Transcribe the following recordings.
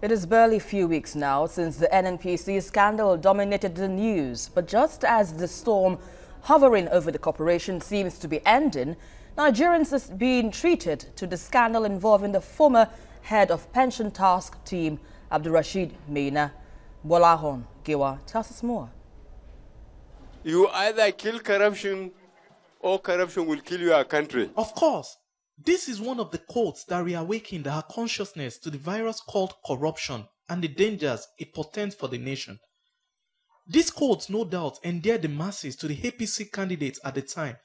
It is barely a few weeks now since the NNPC scandal dominated the news. But just as the storm hovering over the corporation seems to be ending, Nigerians are being treated to the scandal involving the former head of pension task team, Abdulrasheed Maina. Bolahon Giwa tells us more. You either kill corruption or corruption will kill your country. Of course, this is one of the quotes that reawakened our consciousness to the virus called corruption and the dangers it portends for the nation. These quotes no doubt endeared the masses to the APC candidates at the time,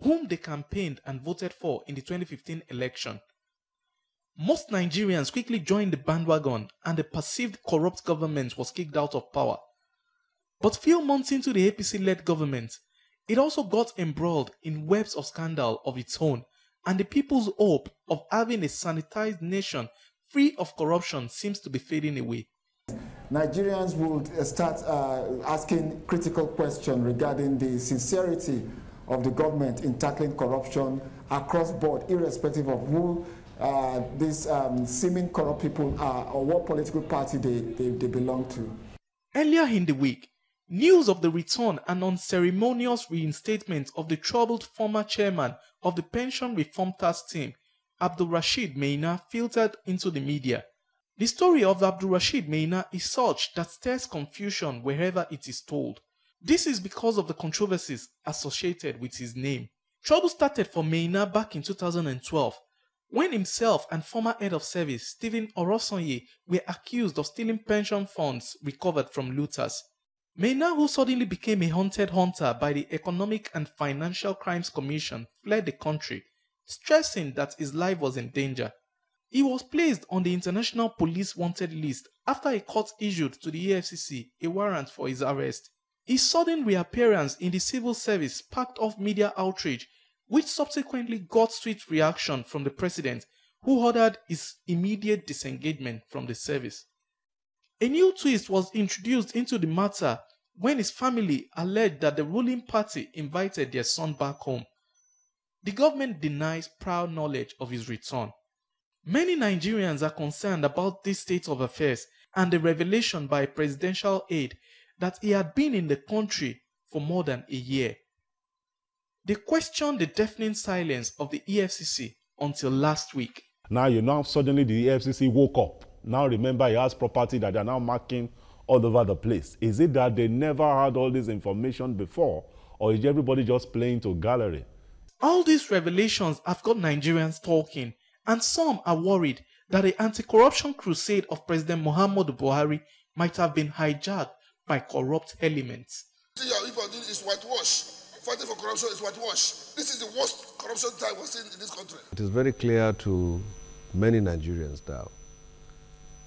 whom they campaigned and voted for in the 2015 election. Most Nigerians quickly joined the bandwagon and the perceived corrupt government was kicked out of power. But few months into the APC-led government, it also got embroiled in webs of scandal of its own, and the people's hope of having a sanitized nation free of corruption seems to be fading away. Nigerians would start asking critical questions regarding the sincerity of the government in tackling corruption across board, irrespective of who these seeming corrupt people are or what political party they belong to. Earlier in the week, news of the return and unceremonious reinstatement of the troubled former chairman of the Pension Reform Task Team, Abdulrasheed Maina, filtered into the media. The story of Abdulrasheed Maina is such that stirs confusion wherever it is told. This is because of the controversies associated with his name. Trouble started for Maina back in 2012, when himself and former head of service Stephen Orosanye were accused of stealing pension funds recovered from looters. Maina, who suddenly became a wanted hunter by the Economic and Financial Crimes Commission, fled the country, stressing that his life was in danger. He was placed on the International Police Wanted list after a court issued to the EFCC a warrant for his arrest. His sudden reappearance in the civil service sparked off media outrage, which subsequently got swift reaction from the president, who ordered his immediate disengagement from the service. A new twist was introduced into the matter when his family alleged that the ruling party invited their son back home. The government denies prior knowledge of his return. Many Nigerians are concerned about this state of affairs and the revelation by a presidential aide that he had been in the country for more than a year. They questioned the deafening silence of the EFCC until last week. Now suddenly the EFCC woke up. Now remember, he has property that they are now marking all over the place. Is it that they never had all this information before, or is everybody just playing to gallery? All these revelations have got Nigerians talking, and some are worried that the anti-corruption crusade of President Muhammadu Buhari might have been hijacked by corrupt elements. It's whitewash. Fighting for corruption is whitewash. This is the worst corruption time we've seen in this country. It is very clear to many Nigerians now.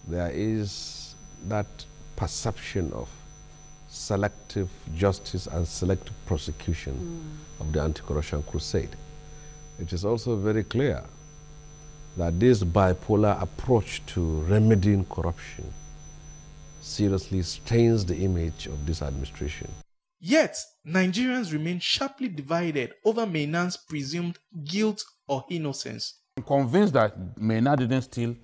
There is that perception of selective justice and selective prosecution of the anti-corruption crusade. It is also very clear that this bipolar approach to remedying corruption seriously stains the image of this administration. Yet, Nigerians remain sharply divided over Maina's presumed guilt or innocence. I'm convinced that Maina didn't steal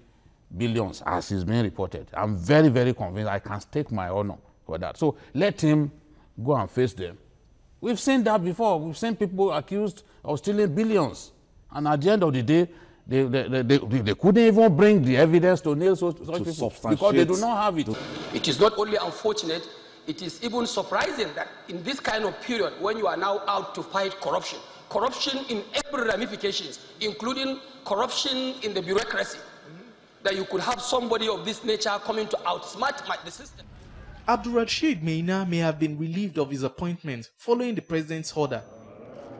billions as is being reported. I'm very, very convinced. I can stake my honor for that. So let him go and face them. We've seen that before. We've seen people accused of stealing billions. And at the end of the day, they couldn't even bring the evidence to nail such people because they do not have it. It is not only unfortunate, it is even surprising that in this kind of period when you are now out to fight corruption, corruption in every ramifications, including corruption in the bureaucracy, that you could have somebody of this nature coming to outsmart the system. Abdulrasheed Maina may have been relieved of his appointment following the president's order,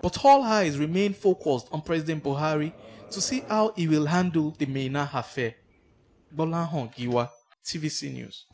but all eyes remain focused on President Buhari to see how he will handle the Maina affair. Bolahon Giwa, TVC News.